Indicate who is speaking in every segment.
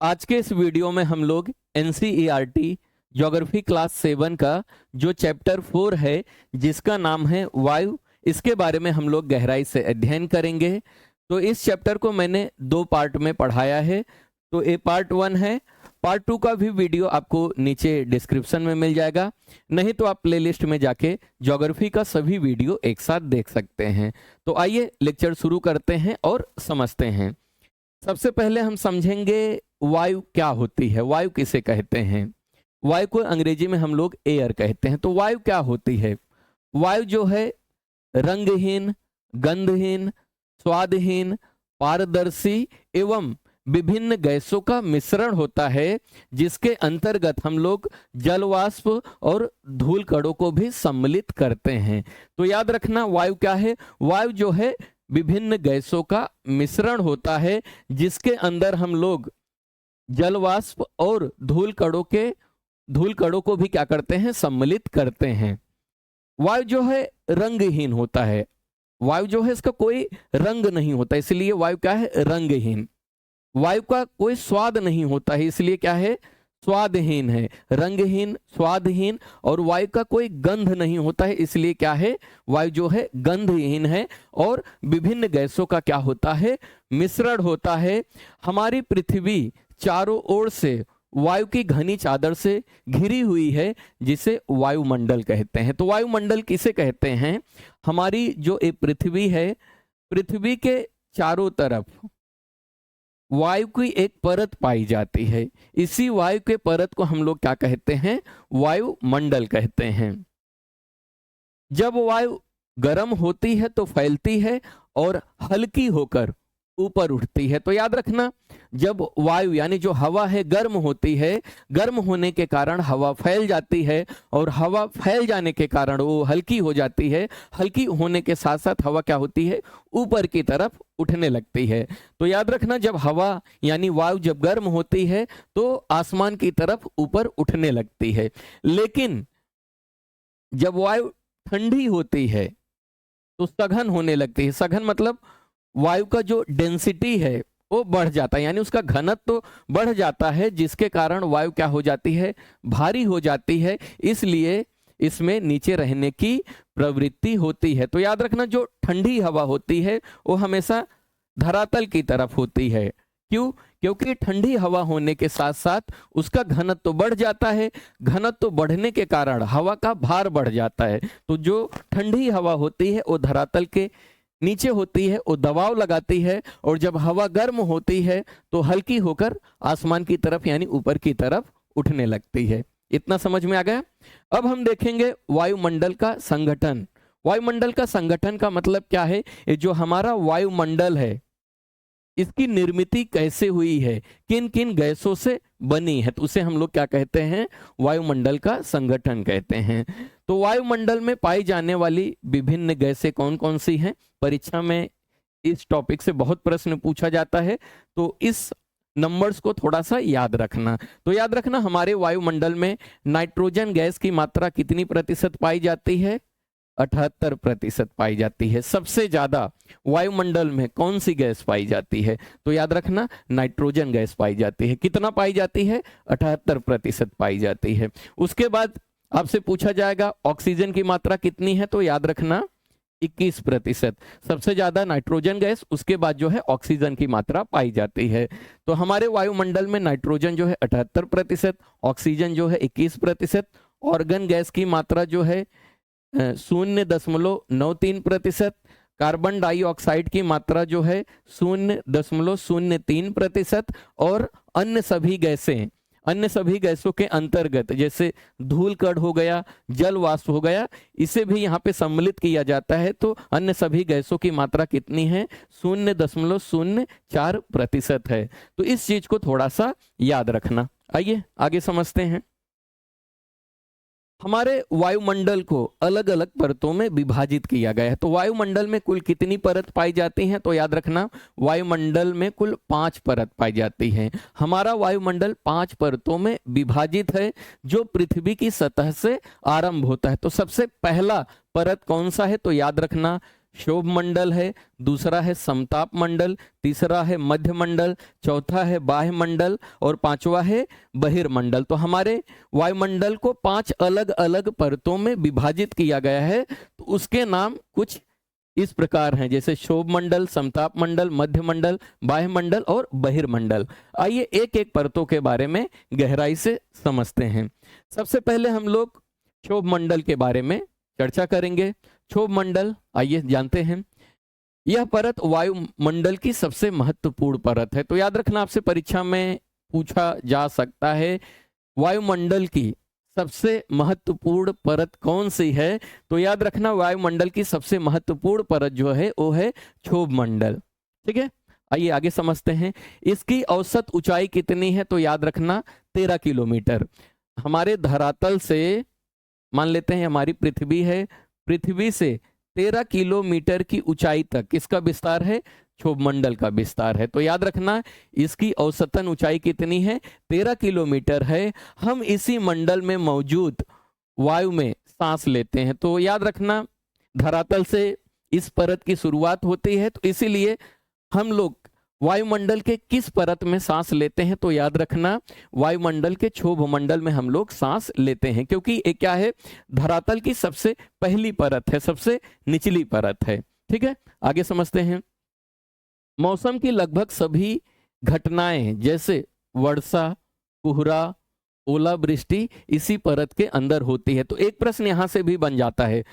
Speaker 1: आज के इस वीडियो में हम लोग एनसीईआरटी ज्योग्राफी क्लास 7 का जो चैप्टर 4 है जिसका नाम है वायु, इसके बारे में हम लोग गहराई से अध्ययन करेंगे। तो इस चैप्टर को मैंने 2 पार्ट में पढ़ाया है। तो ये पार्ट 1 है। पार्ट 2 का भी वीडियो आपको नीचे डिस्क्रिप्शन में मिल जाएगा, नहीं तो आप प्लेलिस्ट में जाके ज्योग्राफी का सभी वीडियो एक साथ देख सकते हैं। तो आइए लेक्चर शुरू करते हैं और समझते हैं। सबसे पहले हम समझेंगे वायु क्या होती है, वायु किसे कहते हैं। वायु को अंग्रेजी में हम लोग एयर कहते हैं। तो वायु क्या होती है? वायु जो है रंगहीन, गंधहीन, स्वादहीन, पारदर्शी एवं विभिन्न गैसों का मिश्रण होता है, जिसके अंतर्गत हम लोग जल वाष्प और धूल कणों को भी सम्मिलित करते हैं। तो याद रखना वायु क्या है। वायु जो है विभिन्न गैसों का मिश्रण होता है, जिसके अंदर हम लोग जल वाष्प और धूल कणों को भी क्या करते हैं, सम्मिलित करते हैं। वायु जो है रंगहीन होता है। वायु जो है इसका कोई रंग नहीं होता, इसलिए वायु क्या है, रंगहीन। वायु का कोई स्वाद नहीं होता है, इसलिए क्या है, स्वादहीन है। रंगहीन, स्वादहीन। और वायु का कोई गंध नहीं होता है, इसलिए क्या है, वायु जो है गंधहीन है। और विभिन्न गैसों का क्या होता है, मिश्रण होता है। हमारी पृथ्वी चारों ओर से वायु की घनी चादर से घिरी हुई है, जिसे वायुमंडल कहते हैं। तो वायुमंडल किसे कहते हैं? हमारी जो ये पृथ्वी है, पृथ्वी के चारों तरफ वायु की एक परत पाई जाती है। इसी वायु के परत को हम लोग क्या कहते हैं, वायुमंडल कहते हैं। जब वायु गर्म होती है तो फैलती है और हल्की होकर ऊपर उठती है। तो याद रखना, जब वायु यानी जो हवा है गर्म होती है, गर्म होने के कारण हवा फैल जाती है, और हवा फैल जाने के कारण वो हल्की हो जाती है। हल्की होने के साथ साथ हवा क्या होती है, ऊपर की तरफ उठने लगती है। तो याद रखना, जब हवा यानी वायु जब गर्म होती है तो आसमान की तरफ ऊपर उठने लगती है। लेकिन जब वायु ठंडी होती है तो सघन होने लगती है। सघन मतलब वायु का जो डेंसिटी है वो बढ़ जाता है, यानी उसका घनत्व तो बढ़ जाता है, जिसके कारण वायु क्या हो जाती है, भारी हो जाती है। इसलिए इसमें नीचे रहने की प्रवृत्ति होती है। तो याद रखना, जो ठंडी हवा होती है वो हमेशा धरातल की तरफ होती है। क्यों? क्योंकि ठंडी हवा होने के साथ साथ उसका घनत्व तो बढ़ जाता है। घनत्व तो बढ़ने के कारण हवा का भार बढ़ जाता है। तो जो ठंडी हवा होती है वो धरातल के नीचे होती है, वो दबाव लगाती है, और जब हवा गर्म होती है तो हल्की होकर आसमान की तरफ यानी ऊपर की तरफ उठने लगती है। इतना समझ में आ गया? अब हम देखेंगे वायुमंडल का संगठन। वायुमंडल का संगठन का मतलब क्या है? ये जो हमारा वायुमंडल है, इसकी निर्मिति कैसे हुई है, किन किन गैसों से बनी है, तो उसे हम लोग क्या कहते हैं, वायुमंडल का संगठन कहते हैं। तो वायुमंडल में पाई जाने वाली विभिन्न गैसें कौन कौन सी हैं? परीक्षा में इस टॉपिक से बहुत प्रश्न पूछा जाता है, तो इस नंबर्स को थोड़ा सा याद रखना। तो याद रखना, हमारे वायुमंडल में नाइट्रोजन गैस की मात्रा कितनी प्रतिशत पाई जाती है? 78% पाई जाती है। सबसे ज्यादा वायुमंडल में कौन सी गैस पाई जाती है? तो याद रखना, नाइट्रोजन गैस पाई जाती है। कितना पाई जाती है? 78% पाई जाती है। उसके बाद आपसे पूछा जाएगा ऑक्सीजन की मात्रा कितनी है? तो याद रखना 21%। सबसे ज्यादा नाइट्रोजन गैस, उसके बाद जो है ऑक्सीजन की मात्रा पाई जाती है। तो हमारे वायुमंडल में नाइट्रोजन जो है 78%, ऑक्सीजन जो है 21%, ऑर्गन गैस की मात्रा जो है 0.93%, कार्बन डाइऑक्साइड की मात्रा जो है 0.03%, और अन्य सभी गैसों के अंतर्गत जैसे धूल कण हो गया, जल वाष्प हो गया, इसे भी यहाँ पे सम्मिलित किया जाता है। तो अन्य सभी गैसों की मात्रा कितनी है? 0.04% है। तो इस चीज को थोड़ा सा याद रखना। आइए आगे समझते हैं। हमारे वायुमंडल को अलग अलग परतों में विभाजित किया गया है। तो वायुमंडल में कुल कितनी परत पाई जाती हैं? तो याद रखना, वायुमंडल में कुल 5 परत पाई जाती हैं। हमारा वायुमंडल 5 परतों में विभाजित है, जो पृथ्वी की सतह से आरंभ होता है। तो सबसे पहला परत कौन सा है? तो याद रखना, क्षोभ मंडल है, दूसरा है समताप मंडल, तीसरा है मध्य मंडल, चौथा है बाह्य मंडल और पांचवा है बहिर्मंडल। तो हमारे वायुमंडल को 5 अलग अलग परतों में विभाजित किया गया है। तो उसके नाम कुछ इस प्रकार हैं, जैसे क्षोभ मंडल, समताप मंडल, मध्य मंडल, बाह्य मंडल और बहिर्मंडल। आइए एक एक परतों के बारे में गहराई से समझते हैं। सबसे पहले हम लोग क्षोभ मंडल के बारे में चर्चा करेंगे। क्षोभ मंडल आइए जानते हैं। यह परत वायुमंडल की सबसे महत्वपूर्ण परत है। तो याद रखना, आपसे परीक्षा में पूछा जा सकता है वायुमंडल की सबसे महत्वपूर्ण परत कौन सी है। तो याद रखना, वायुमंडल की सबसे महत्वपूर्ण परत जो है वो है क्षोभ मंडल। ठीक है, आइए आगे समझते हैं। इसकी औसत ऊंचाई कितनी है? तो याद रखना 13 किलोमीटर। हमारे धरातल से मान लेते हैं हमारी पृथ्वी है, पृथ्वी से 13 किलोमीटर की ऊंचाई तक किसका विस्तार है? क्षोभ मंडल का विस्तार है। तो याद रखना इसकी औसतन ऊंचाई कितनी है? 13 किलोमीटर है। हम इसी मंडल में मौजूद वायु में सांस लेते हैं। तो याद रखना धरातल से इस परत की शुरुआत होती है, तो इसीलिए हम लोग वायुमंडल के किस परत में सांस लेते हैं? तो याद रखना वायुमंडल के क्षोभ मंडल में हम लोग सांस लेते हैं, क्योंकि ये क्या है? धरातल की सबसे पहली परत है, सबसे निचली परत है। ठीक है, आगे समझते हैं। मौसम की लगभग सभी घटनाएं जैसे वर्षा, कोहरा, ओलावृष्टि इसी परत के अंदर होती है। तो एक प्रश्न यहां से भी बन जाता है,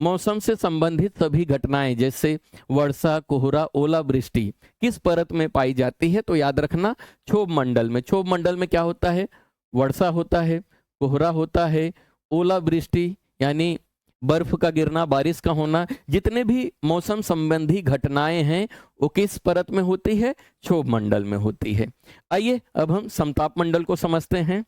Speaker 1: मौसम से संबंधित सभी घटनाएं जैसे वर्षा, कोहरा, ओलावृष्टि किस परत में पाई जाती है? तो याद रखना क्षोभ मंडल में। क्षोभ मंडल में क्या होता है? वर्षा होता है, कोहरा होता है, ओलावृष्टि यानी बर्फ का गिरना, बारिश का होना, जितने भी मौसम संबंधी घटनाएं हैं वो किस परत में होती है? क्षोभ मंडल में होती है। आइए अब हम समताप मंडल को समझते हैं।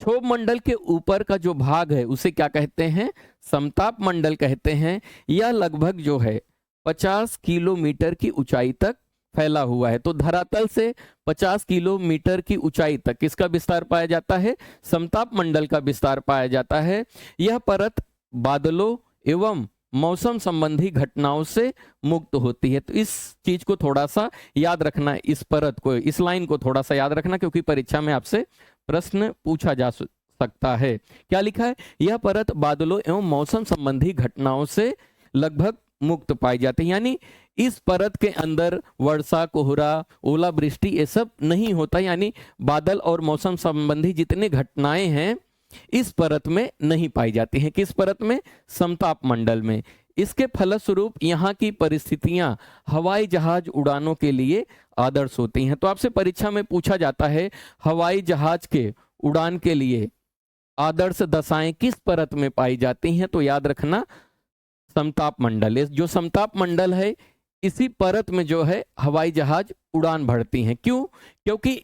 Speaker 1: क्षोभ मंडल के ऊपर का जो भाग है उसे क्या कहते हैं? समताप मंडल कहते हैं। यह लगभग जो है 50 किलोमीटर की ऊंचाई तक फैला हुआ है। तो धरातल से 50 किलोमीटर की ऊंचाई तक किसका विस्तार पाया जाता है? समताप मंडल का विस्तार पाया जाता है। यह परत बादलों एवं मौसम संबंधी घटनाओं से मुक्त होती है। तो इस चीज को थोड़ा सा याद रखना, इस परत को, इस लाइन को थोड़ा सा याद रखना, क्योंकि परीक्षा में आपसे प्रश्न पूछा जा सकता है। क्या लिखा है? यह परत बादलों एवं मौसम संबंधी घटनाओं से लगभग मुक्त पाई जाती है। यानी इस परत के अंदर वर्षा, कोहरा, ओलावृष्टि ये सब नहीं होता, यानी बादल और मौसम संबंधी जितने घटनाएं हैं इस परत में नहीं पाई जाती हैं। किस परत में? समताप मंडल में। इसके फलस्वरूप यहाँ की परिस्थितियां हवाई जहाज उड़ानों के लिए आदर्श होती हैं। तो आपसे परीक्षा में पूछा जाता है हवाई जहाज के उड़ान के लिए आदर्श दशाएं किस परत में पाई जाती हैं? तो याद रखना समताप मंडल। जो समताप मंडल है इसी परत में जो है हवाई जहाज उड़ान भरती हैं। क्यों? क्योंकि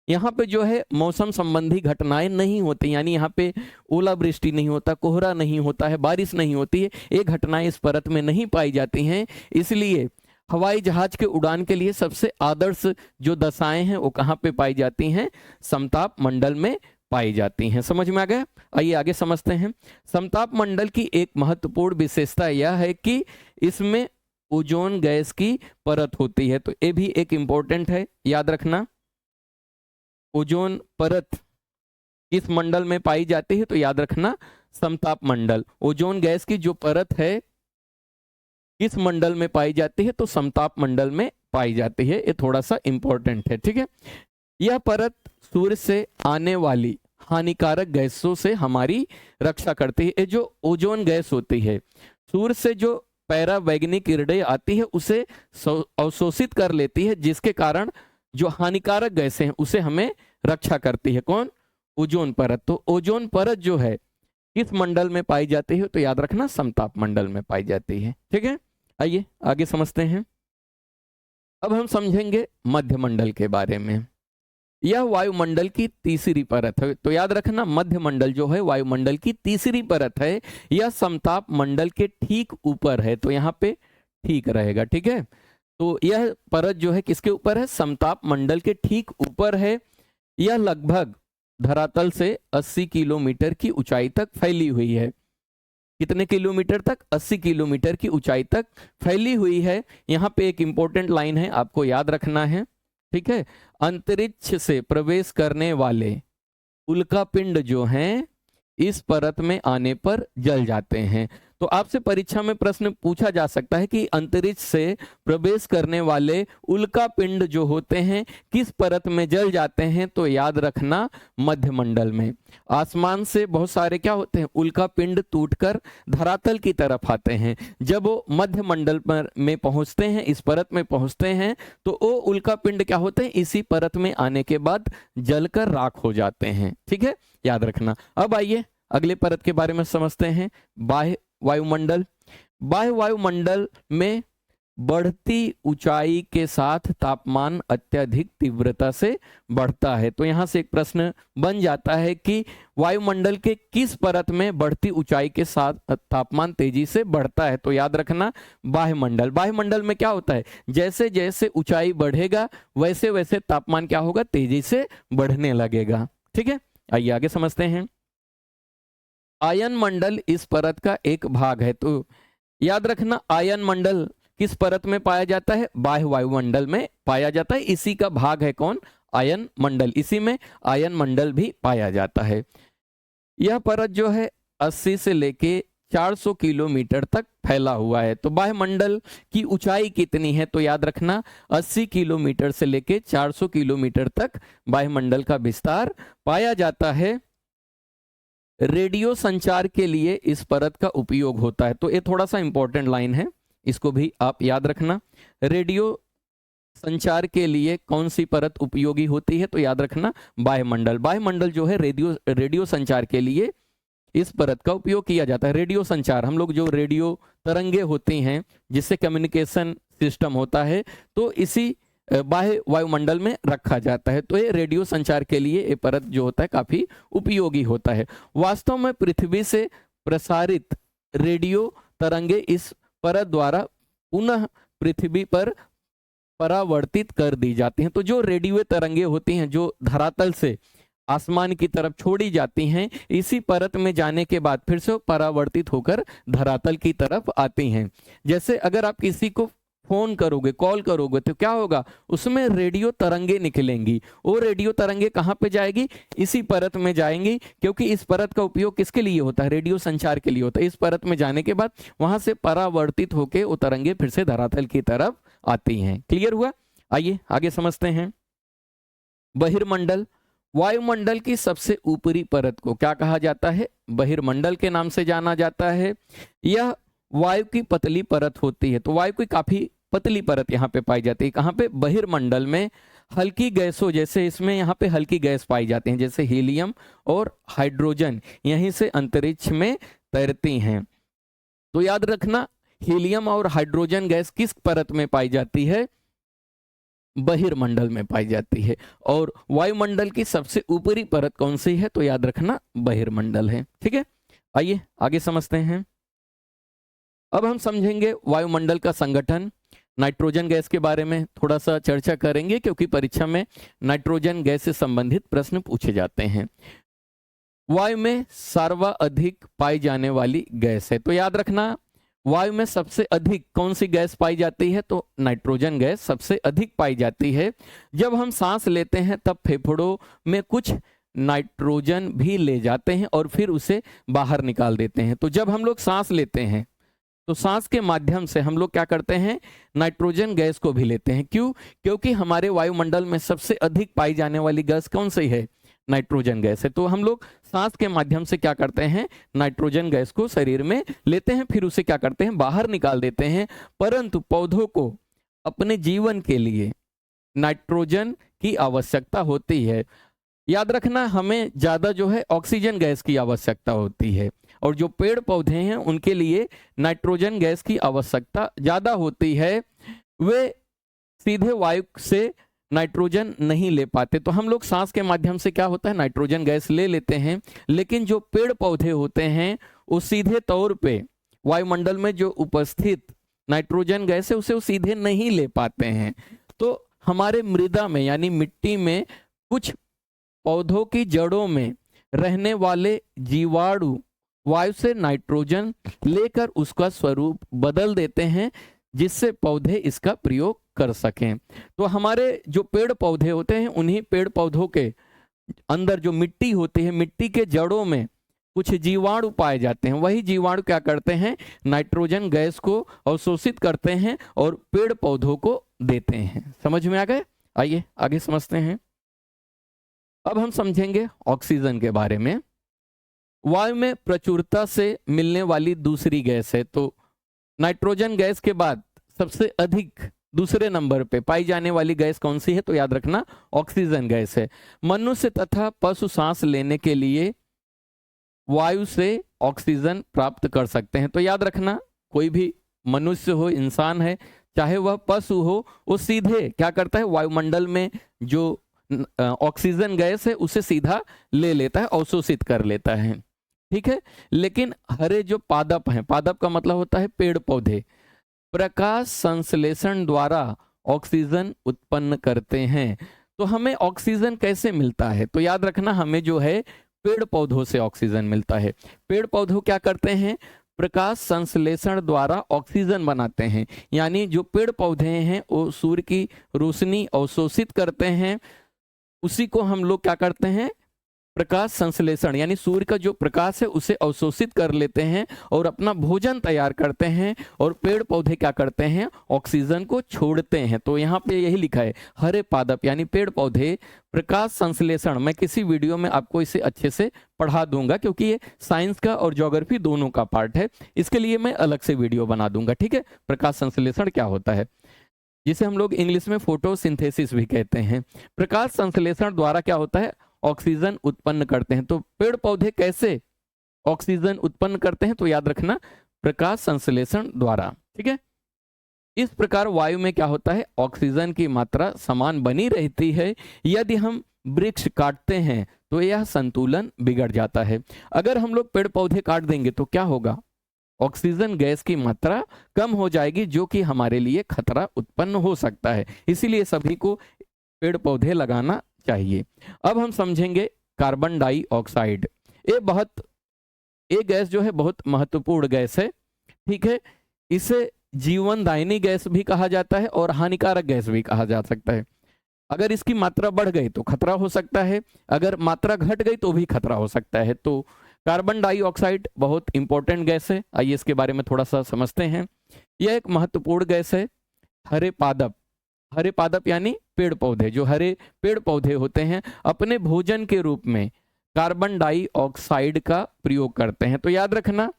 Speaker 1: यहाँ पे जो है मौसम संबंधी घटनाएं नहीं होती, यानी यहाँ पे ओलावृष्टि नहीं होता, कोहरा नहीं होता है, बारिश नहीं होती है, ये घटनाएं इस परत में नहीं पाई जाती हैं। इसलिए हवाई जहाज के उड़ान के लिए सबसे आदर्श जो दशाएं हैं वो कहाँ पे पाई जाती हैं? समताप मंडल में पाई जाती हैं। समझ में आ गया? आइए आगे समझते हैं। समताप मंडल की एक महत्वपूर्ण विशेषता यह है कि इसमें ओजोन गैस की परत होती है। तो ये भी एक इंपॉर्टेंट है, याद रखना। ओजोन परत किस मंडल में पाई जाती है? तो याद रखना समताप मंडल। ओजोन गैस की जो परत है किस मंडल में पाई जाती है? तो समताप मंडल में पाई जाती है। ये थोड़ा सा इंपॉर्टेंट है। ठीक है, यह परत सूर्य से आने वाली हानिकारक गैसों से हमारी रक्षा करती है। ये जो ओजोन गैस होती है, सूर्य से जो पैरावैगनिक किरणें आती है उसे अवशोषित कर लेती है, जिसके कारण जो हानिकारक गैसें हैं उसे हमें रक्षा करती है। कौन? ओजोन परत। तो ओजोन परत जो है किस मंडल में पाई जाती है? तो याद रखना समताप मंडल में पाई जाती है। ठीक है, आइए आगे समझते हैं। अब हम समझेंगे मध्य मंडल के बारे में। यह वायुमंडल की तीसरी परत है। तो याद रखना मध्य मंडल जो है वायुमंडल की तीसरी परत है। यह समताप मंडल के ठीक ऊपर है। तो यहाँ पे ठीक रहेगा। ठीक है, तो यह परत जो है किसके ऊपर है? समताप मंडल के ठीक ऊपर है। यह लगभग धरातल से 80 किलोमीटर की ऊंचाई तक फैली हुई है। कितने किलोमीटर तक? 80 किलोमीटर की ऊंचाई तक फैली हुई है। यहाँ पे एक इंपॉर्टेंट लाइन है, आपको याद रखना है, ठीक है। अंतरिक्ष से प्रवेश करने वाले उल्कापिंड जो हैं इस परत में आने पर जल जाते हैं। तो आपसे परीक्षा में प्रश्न पूछा जा सकता है कि अंतरिक्ष से प्रवेश करने वाले उल्कापिंड जो होते हैं किस परत में जल जाते हैं? तो याद रखना मध्यमंडल में। आसमान से बहुत सारे क्या होते हैं? उल्कापिंड टूटकर धरातल की तरफ आते हैं। जब वो मध्यमंडल पर में पहुंचते हैं, इस परत में पहुंचते हैं, तो वो उल्कापिंड क्या होते हैं? इसी परत में आने के बाद जलकर राख हो जाते हैं, ठीक है, याद रखना। अब आइए अगले परत के बारे में समझते हैं, बाह्य वायुमंडल। बाह्य वायुमंडल में बढ़ती ऊंचाई के साथ तापमान अत्यधिक तीव्रता से बढ़ता है। तो यहां से एक प्रश्न बन जाता है कि वायुमंडल के किस परत में बढ़ती ऊंचाई के साथ तापमान तेजी से बढ़ता है? तो याद रखना बाह्यमंडल। बाह्यमंडल में क्या होता है? जैसे जैसे ऊंचाई बढ़ेगा वैसे वैसे तापमान क्या होगा? तेजी से बढ़ने लगेगा, ठीक है। आइए आगे समझते हैं। आयन मंडल इस परत का एक भाग है। तो याद रखना आयन मंडल किस परत में पाया जाता है? बाह्य वायुमंडल में पाया जाता है। इसी का भाग है कौन? आयन मंडल। इसी में आयन मंडल भी पाया जाता है। यह परत जो है 80 से लेके 400 किलोमीटर तक फैला हुआ है। तो बाह्यमंडल की ऊंचाई कितनी है? तो याद रखना 80 किलोमीटर से लेके 400 किलोमीटर तक बाह्यमंडल का विस्तार पाया जाता है। रेडियो संचार के लिए इस परत का उपयोग होता है। तो ये थोड़ा सा इंपॉर्टेंट लाइन है, इसको भी आप याद रखना। रेडियो संचार के लिए कौन सी परत उपयोगी होती है? तो याद रखना वायुमंडल। वायुमंडल जो है रेडियो संचार के लिए इस परत का उपयोग किया जाता है। रेडियो संचार, हम लोग जो रेडियो तरंगे होती हैं जिससे कम्युनिकेशन सिस्टम होता है, तो इसी बाह्य वायुमंडल में रखा जाता है। तो ये रेडियो संचार के लिए ये परत जो होता है काफी उपयोगी होता है। वास्तव में पृथ्वी से प्रसारित रेडियो तरंगे इस परत द्वारा पुनः पृथ्वी पर परावर्तित कर दी जाती हैं। तो जो रेडियो तरंगे होती हैं जो धरातल से आसमान की तरफ छोड़ी जाती हैं, इसी परत में जाने के बाद फिर से परावर्तित होकर धरातल की तरफ आती हैं। जैसे अगर आप किसी को फोन करोगे, कॉल करोगे, तो क्या होगा? उसमें रेडियो तरंगे निकलेंगी। वो रेडियो तरंगे कहाँ पे जाएगी? इसी परत में जाएंगी, क्योंकि इस परत का उपयोग किसके लिए होता है? रेडियो संचार के लिए होता है। इस परत में जाने के बाद वहां से परावर्तित होकर वो तरंगे फिर से धरातल की तरफ आती हैं। क्लियर हुआ? आइए आगे समझते हैं। बहिर्मंडल। वायुमंडल की सबसे ऊपरी परत को क्या कहा जाता है? बहिर्मंडल के नाम से जाना जाता है। यह वायु की पतली परत होती है। तो वायु की काफी पतली परत यहाँ पे पाई जाती है। कहाँ पे? बहिर्मंडल में। हल्की गैसों, जैसे इसमें यहाँ पे हल्की गैस पाई जाती हैं, जैसे हीलियम और हाइड्रोजन, यहीं से अंतरिक्ष में तैरती हैं। तो याद रखना हीलियम और हाइड्रोजन गैस किस परत में पाई जाती है? बहिर्मंडल में पाई जाती है। और वायुमंडल की सबसे ऊपरी परत कौन सी है? तो याद रखना बहिर्मंडल है, ठीक है। आइए आगे समझते हैं। अब हम समझेंगे वायुमंडल का संगठन। नाइट्रोजन गैस के बारे में थोड़ा सा चर्चा करेंगे, क्योंकि परीक्षा में नाइट्रोजन गैस से संबंधित प्रश्न पूछे जाते हैं। वायु में सर्वाधिक पाई जाने वाली गैस है। तो याद रखना वायु में सबसे अधिक कौन सी गैस पाई जाती है? तो नाइट्रोजन गैस सबसे अधिक पाई जाती है। जब हम सांस लेते हैं तब फेफड़ों में कुछ नाइट्रोजन भी ले जाते हैं और फिर उसे बाहर निकाल देते हैं। तो जब हम लोग सांस लेते हैं तो सांस के माध्यम से हम लोग क्या करते हैं? नाइट्रोजन गैस को भी लेते हैं। क्यों? क्योंकि हमारे वायुमंडल में सबसे अधिक पाई जाने वाली गैस कौन सी है? नाइट्रोजन गैस है। तो हम लोग सांस के माध्यम से क्या करते हैं? नाइट्रोजन गैस को शरीर में लेते हैं, फिर उसे क्या करते हैं? बाहर निकाल देते हैं। परंतु पौधों को अपने जीवन के लिए नाइट्रोजन की आवश्यकता होती है। याद रखना हमें ज्यादा जो है ऑक्सीजन गैस की आवश्यकता होती है, और जो पेड़ पौधे हैं उनके लिए नाइट्रोजन गैस की आवश्यकता ज्यादा होती है। वे सीधे वायु से नाइट्रोजन नहीं ले पाते। तो हम लोग सांस के माध्यम से क्या होता है? नाइट्रोजन गैस ले लेते हैं। लेकिन जो पेड़ पौधे होते हैं वो सीधे तौर पे वायुमंडल में जो उपस्थित नाइट्रोजन गैस है उसे वो सीधे नहीं ले पाते हैं। तो हमारे मृदा में यानी मिट्टी में कुछ पौधों की जड़ों में रहने वाले जीवाणु वायु से नाइट्रोजन लेकर उसका स्वरूप बदल देते हैं, जिससे पौधे इसका प्रयोग कर सकें। तो हमारे जो पेड़ पौधे होते हैं, उन्हीं पेड़ पौधों के अंदर जो मिट्टी होती है, मिट्टी के जड़ों में कुछ जीवाणु पाए जाते हैं। वही जीवाणु क्या करते हैं, नाइट्रोजन गैस को अवशोषित करते हैं और पेड़ पौधों को देते हैं। समझ में आ गए? आइए आगे समझते हैं। अब हम समझेंगे ऑक्सीजन के बारे में। वायु में प्रचुरता से मिलने वाली दूसरी गैस है। तो नाइट्रोजन गैस के बाद सबसे अधिक दूसरे नंबर पे पाई जाने वाली गैस कौन सी है? तो याद रखना ऑक्सीजन गैस है। मनुष्य तथा पशु सांस लेने के लिए वायु से ऑक्सीजन प्राप्त कर सकते हैं। तो याद रखना, कोई भी मनुष्य हो, इंसान है, चाहे वह पशु हो, वो सीधे क्या करता है, वायुमंडल में जो ऑक्सीजन गैस है उसे सीधा ले लेता है, अवशोषित कर लेता है। ठीक है। लेकिन हरे जो पादप हैं, पादप का मतलब होता है पेड़ पौधे, प्रकाश संश्लेषण द्वारा ऑक्सीजन उत्पन्न करते हैं। तो हमें ऑक्सीजन कैसे मिलता है? तो याद रखना, हमें जो है पेड़ पौधों से ऑक्सीजन मिलता है। पेड़ पौधों क्या करते हैं, प्रकाश संश्लेषण द्वारा ऑक्सीजन बनाते हैं। यानी जो पेड़ पौधे हैं वो सूर्य की रोशनी अवशोषित करते हैं, उसी को हम लोग क्या करते हैं, प्रकाश संश्लेषण, यानी सूर्य का जो प्रकाश है उसे अवशोषित कर लेते हैं और अपना भोजन तैयार करते हैं। और पेड़ पौधे क्या करते हैं, ऑक्सीजन को छोड़ते हैं। तो यहाँ पे यही लिखा है, हरे पादप यानी पेड़ पौधे प्रकाश संश्लेषण। मैं किसी वीडियो में आपको इसे अच्छे से पढ़ा दूंगा, क्योंकि ये साइंस का और ज्योग्राफी दोनों का पार्ट है। इसके लिए मैं अलग से वीडियो बना दूंगा। ठीक है। प्रकाश संश्लेषण क्या होता है, जिसे हम लोग इंग्लिश में फोटोसिंथेसिस भी कहते हैं। प्रकाश संश्लेषण द्वारा क्या होता है, ऑक्सीजन उत्पन्न करते हैं। तो पेड़ पौधे कैसे ऑक्सीजन उत्पन्न करते हैं? तो याद रखना, प्रकाश संश्लेषण द्वारा। ठीक है। इस प्रकार वायु में क्या होता है, ऑक्सीजन की मात्रा समान बनी रहती है। यदि हम वृक्ष काटते हैं तो यह संतुलन बिगड़ जाता है। अगर हम लोग पेड़ पौधे काट देंगे तो क्या होगा, ऑक्सीजन गैस की मात्रा कम हो जाएगी, जो कि हमारे लिए खतरा उत्पन्न हो सकता है। इसीलिए सभी को पेड़ पौधे लगाना चाहिए। अब हम समझेंगे कार्बन डाइऑक्साइड। ये गैस जो है बहुत महत्वपूर्ण गैस है। ठीक है। इसे जीवनदायिनी गैस भी कहा जाता है और हानिकारक गैस भी कहा जा सकता है। अगर इसकी मात्रा बढ़ गई तो खतरा हो सकता है, अगर मात्रा घट गई तो भी खतरा हो सकता है। तो कार्बन डाइऑक्साइड बहुत इंपॉर्टेंट गैस है। आइए इसके बारे में थोड़ा सा समझते हैं। यह एक महत्वपूर्ण गैस है। हरे पादप यानी पेड़ पौधे, जो हरे पेड़ पौधे होते हैं अपने भोजन के रूप में कार्बन डाइऑक्साइड का प्रयोग करते हैं। तो याद रखना,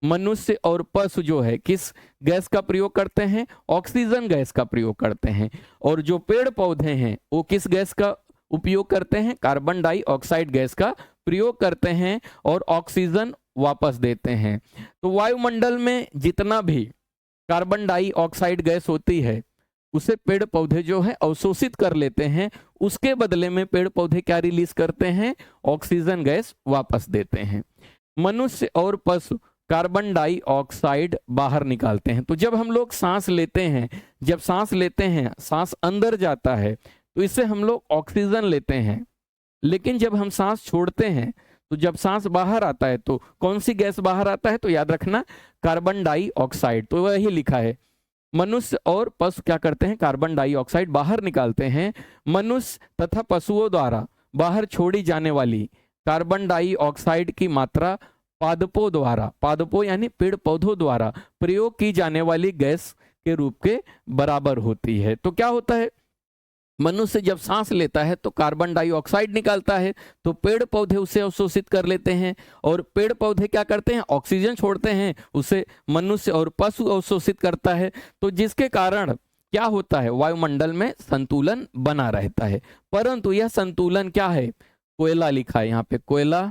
Speaker 1: मनुष्य और पशु जो है किस गैस का प्रयोग करते हैं, ऑक्सीजन गैस का प्रयोग करते हैं। और जो पेड़ पौधे हैं वो किस गैस का उपयोग करते हैं, कार्बन डाइऑक्साइड गैस का प्रयोग करते हैं और ऑक्सीजन वापस देते हैं। तो वायुमंडल में जितना भी कार्बन डाइऑक्साइड गैस होती है उसे पेड़ पौधे जो है अवशोषित कर लेते हैं। उसके बदले में पेड़ पौधे क्या रिलीज करते हैं, ऑक्सीजन गैस वापस देते हैं। मनुष्य और पशु कार्बन डाइऑक्साइड बाहर निकालते हैं। तो जब हम लोग सांस लेते हैं, जब सांस लेते हैं, सांस अंदर जाता है तो इससे हम लोग ऑक्सीजन लेते हैं। लेकिन जब हम सांस छोड़ते हैं, तो जब सांस बाहर आता है तो कौन सी गैस बाहर आता है, तो याद रखना कार्बन डाइऑक्साइड। तो वही लिखा है, मनुष्य और पशु क्या करते हैं, कार्बन डाइऑक्साइड बाहर निकालते हैं। मनुष्य तथा पशुओं द्वारा बाहर छोड़ी जाने वाली कार्बन डाइऑक्साइड की मात्रा पादपों यानी पेड़ पौधों द्वारा प्रयोग की जाने वाली गैस के रूप के बराबर होती है। तो क्या होता है, मनुष्य जब सांस लेता है तो कार्बन डाइऑक्साइड निकालता है, तो पेड़ पौधे उसे अवशोषित कर लेते हैं। और पेड़ पौधे क्या करते हैं, ऑक्सीजन छोड़ते हैं, उसे मनुष्य और पशु अवशोषित करता है। तो जिसके कारण क्या होता है, वायुमंडल में संतुलन बना रहता है। परंतु यह संतुलन क्या है, कोयला लिखा है यहाँ पे, कोयला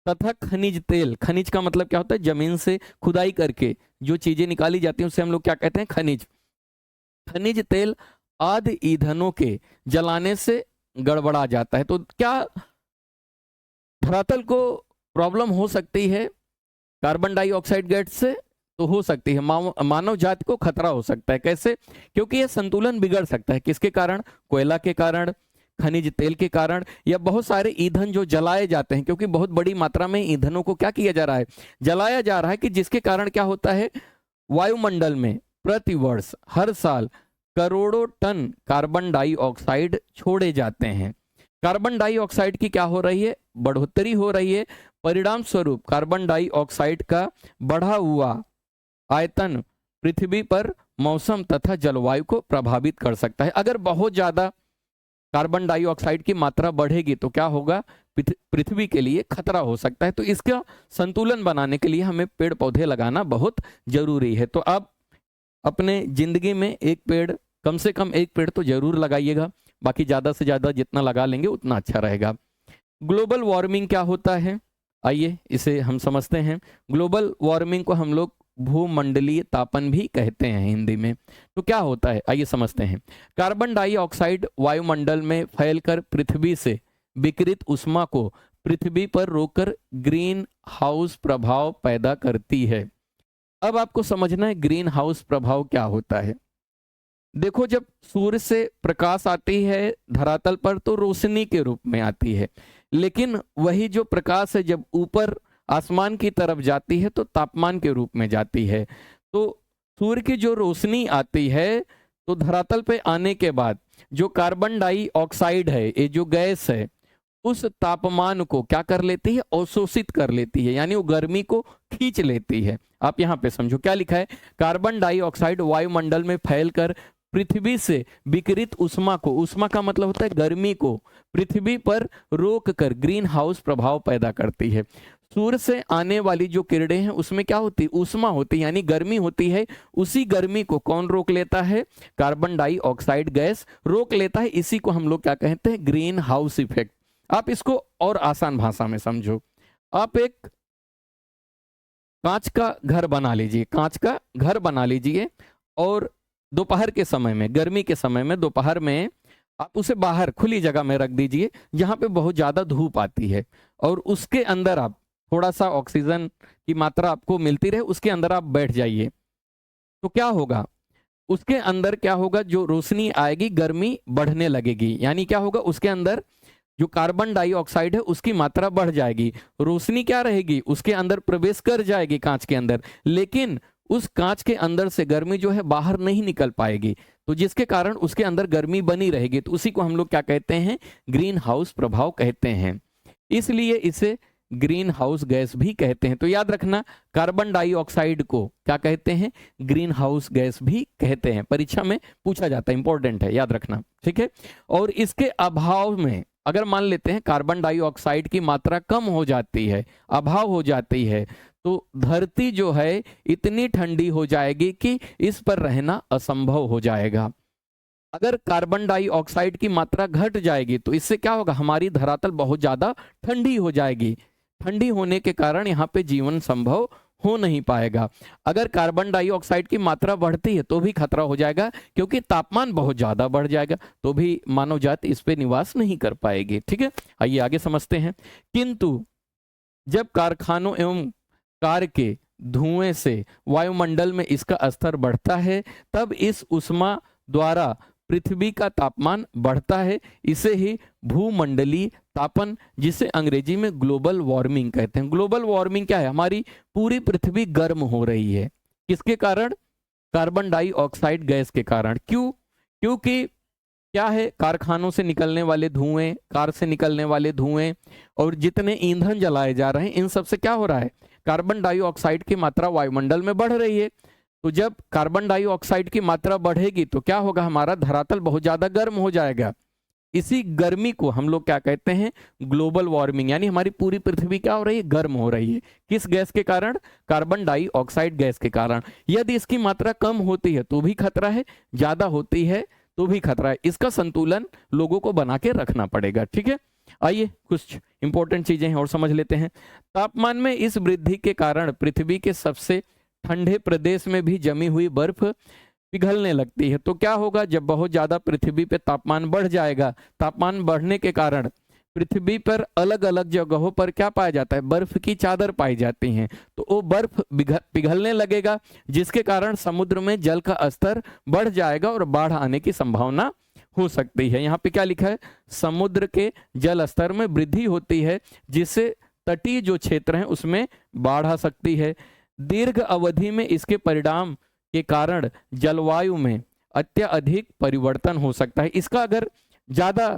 Speaker 1: तथा खनिज तेल। खनिज का मतलब क्या होता है, जमीन से खुदाई करके जो चीजें निकाली जाती हैं उसे हम लोग क्या कहते हैं, खनिज। खनिज तेल आदि ईंधनों के जलाने से गड़बड़ा जाता है। तो क्या धरातल को प्रॉब्लम हो सकती है कार्बन डाइऑक्साइड गैस से? तो हो सकती है। मानव जाति को खतरा हो सकता है। कैसे? क्योंकि यह संतुलन बिगड़ सकता है। किसके कारण? कोयला के कारण, खनिज तेल के कारण, या बहुत सारे ईंधन जो जलाए जाते हैं, क्योंकि बहुत बड़ी मात्रा में ईंधनों को क्या किया जा रहा है, जलाया जा रहा है, कि जिसके कारण क्या होता है, वायुमंडल में प्रतिवर्ष हर साल करोड़ों टन कार्बन डाइऑक्साइड छोड़े जाते हैं। कार्बन डाइऑक्साइड की क्या हो रही है, बढ़ोतरी हो रही है। परिणाम स्वरूप कार्बन डाइऑक्साइड का बढ़ा हुआ आयतन पृथ्वी पर मौसम तथा जलवायु को प्रभावित कर सकता है। अगर बहुत ज्यादा कार्बन डाइऑक्साइड की मात्रा बढ़ेगी तो क्या होगा, पृथ्वी के लिए खतरा हो सकता है। तो इसका संतुलन बनाने के लिए हमें पेड़ पौधे लगाना बहुत जरूरी है। तो आप अपने जिंदगी में एक पेड़, कम से कम एक पेड़ तो जरूर लगाइएगा, बाकी ज्यादा से ज्यादा जितना लगा लेंगे उतना अच्छा रहेगा। ग्लोबल वार्मिंग क्या होता है, आइए इसे हम समझते हैं। ग्लोबल वार्मिंग को हम लोग भूमंडलीय तापन भी कहते हैं हिंदी में। तो क्या होता है, आइए समझते हैं। कार्बन डाइऑक्साइड वायुमंडल में फैलकर पृथ्वी से विकिरित ऊष्मा को पृथ्वी पर रोककर ग्रीन हाउस प्रभाव पैदा करती है। अब आपको समझना है ग्रीन हाउस प्रभाव क्या होता है। देखो, जब सूर्य से प्रकाश आती है धरातल पर तो रोशनी के रूप में आती है, लेकिन वही जो प्रकाश है जब ऊपर आसमान की तरफ जाती है तो तापमान के रूप में जाती है। तो सूर्य की जो रोशनी आती है तो धरातल पे आने के बाद जो कार्बन डाइऑक्साइड है, ये जो गैस है, उस तापमान को क्या कर लेती है, अवशोषित कर लेती है, यानी वो गर्मी को खींच लेती है। आप यहाँ पे समझो क्या लिखा है, कार्बन डाइऑक्साइड वायुमंडल में फैलकर पृथ्वी से विकिरित ऊष्मा को, ऊष्मा का मतलब होता है गर्मी को, पृथ्वी पर रोक कर ग्रीन हाउस प्रभाव पैदा करती है। सूर्य से आने वाली जो किरणें हैं उसमें क्या होती है, ऊष्मा होती है, यानी गर्मी होती है। उसी गर्मी को कौन रोक लेता है, कार्बन डाइऑक्साइड गैस रोक लेता है। इसी को हम लोग क्या कहते हैं, ग्रीन हाउस इफेक्ट। आप इसको और आसान भाषा में समझो। आप एक कांच का घर बना लीजिए, कांच का घर बना लीजिए, और दोपहर के समय में, गर्मी के समय में दोपहर में आप उसे बाहर खुली जगह में रख दीजिए जहां पे बहुत ज्यादा धूप आती है, और उसके अंदर आप थोड़ा सा ऑक्सीजन की मात्रा आपको मिलती रहे, उसके अंदर आप बैठ जाइए। तो क्या होगा, उसके अंदर क्या होगा, जो रोशनी आएगी गर्मी बढ़ने लगेगी, यानी क्या होगा, उसके अंदर जो कार्बन डाइऑक्साइड है उसकी मात्रा बढ़ जाएगी। रोशनी क्या रहेगी, उसके अंदर प्रवेश कर जाएगी कांच के अंदर, लेकिन उस कांच के अंदर से गर्मी जो है बाहर नहीं निकल पाएगी, तो जिसके कारण उसके अंदर गर्मी बनी रहेगी। तो उसी को हम लोग क्या कहते हैं, ग्रीन हाउस प्रभाव कहते हैं। इसलिए इसे ग्रीन हाउस गैस भी कहते हैं। तो याद रखना, कार्बन डाइऑक्साइड को क्या कहते हैं, ग्रीन हाउस गैस भी कहते हैं। परीक्षा में पूछा जाता है, इंपॉर्टेंट है, याद रखना, ठीक है। और इसके अभाव में अगर मान लेते हैं कार्बन डाइऑक्साइड की मात्रा कम हो जाती है, अभाव हो जाती है, तो धरती जो है इतनी ठंडी हो जाएगी कि इस पर रहना असंभव हो जाएगा। अगर कार्बन डाइऑक्साइड की मात्रा घट जाएगी तो इससे क्या होगा, हमारी धरातल बहुत ज्यादा ठंडी हो जाएगी। ठंडी होने के कारण यहाँ पे जीवन संभव हो नहीं पाएगा। अगर कार्बन डाइऑक्साइड की मात्रा बढ़ती है तो भी खतरा हो जाएगा, क्योंकि तापमान बहुत ज्यादा बढ़ जाएगा, तो भी मानव जाति इस पे निवास नहीं कर पाएगी। ठीक है, आइए आगे समझते हैं। किंतु जब कारखानों एवं कार के धुएं से वायुमंडल में इसका स्तर बढ़ता है, तब इस ऊष्मा द्वारा पृथ्वी का तापमान बढ़ता है। इसे ही भूमंडलीय तापन, जिसे अंग्रेजी में ग्लोबल वार्मिंग कहते हैं। ग्लोबल वार्मिंग क्या है, हमारी पूरी पृथ्वी गर्म हो रही है। किसके कारण, कार्बन डाइऑक्साइड गैस के कारण। क्यों, क्योंकि क्या है, कारखानों से निकलने वाले धुएं, कार से निकलने वाले धुएं और जितने ईंधन जलाए जा रहे हैं, इन सब से क्या हो रहा है, कार्बन डाइऑक्साइड की मात्रा वायुमंडल में बढ़ रही है। तो जब कार्बन डाइऑक्साइड की मात्रा बढ़ेगी तो क्या होगा, हमारा धरातल बहुत ज्यादा गर्म हो जाएगा। इसी गर्मी को हम लोग क्या कहते हैं, ग्लोबल वार्मिंग, यानी हमारी पूरी पृथ्वी क्या हो रही है, गर्म हो रही है। किस गैस के कारण, कार्बन डाइऑक्साइड गैस के कारण। यदि इसकी मात्रा कम होती है तो भी खतरा है, ज्यादा होती है तो भी खतरा है। इसका संतुलन लोगों को बना के रखना पड़ेगा। ठीक है, आइए कुछ इंपॉर्टेंट चीजें हैं और समझ लेते हैं। तापमान में इस वृद्धि के कारण पृथ्वी के सबसे ठंडे प्रदेश में भी जमी हुई बर्फ पिघलने लगती है। तो क्या होगा, जब बहुत ज्यादा पृथ्वी पे तापमान बढ़ जाएगा, तापमान बढ़ने के कारण पृथ्वी पर अलग अलग जगहों पर क्या पाया जाता है, बर्फ की चादर पाई जाती हैं। तो वो बर्फ पिघलने लगेगा, जिसके कारण समुद्र में जल का स्तर बढ़ जाएगा और बाढ़ आने की संभावना हो सकती है। यहाँ पे क्या लिखा है, समुद्र के जल स्तर में वृद्धि होती है जिससे तटीय जो क्षेत्र हैं उसमें बाढ़ आ सकती है। दीर्घ अवधि में इसके परिणाम के कारण जलवायु में अत्यधिक परिवर्तन हो सकता है। इसका अगर ज्यादा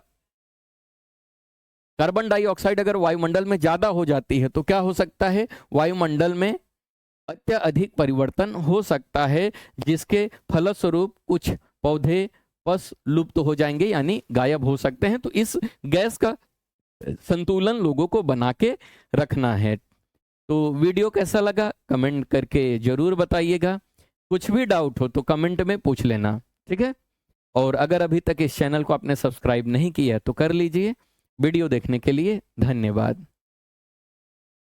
Speaker 1: कार्बन डाइऑक्साइड अगर वायुमंडल में ज्यादा हो जाती है तो क्या हो सकता है, वायुमंडल में अत्यधिक परिवर्तन हो सकता है जिसके फलस्वरूप कुछ पौधे बस लुप्त हो जाएंगे यानी गायब हो सकते हैं। तो इस गैस का संतुलन लोगों को बना के रखना है। तो वीडियो कैसा लगा कमेंट करके जरूर बताइएगा। कुछ भी डाउट हो तो कमेंट में पूछ लेना, ठीक है। और अगर अभी तक इस चैनल को आपने सब्सक्राइब नहीं किया तो कर लीजिए। वीडियो देखने के लिए धन्यवाद।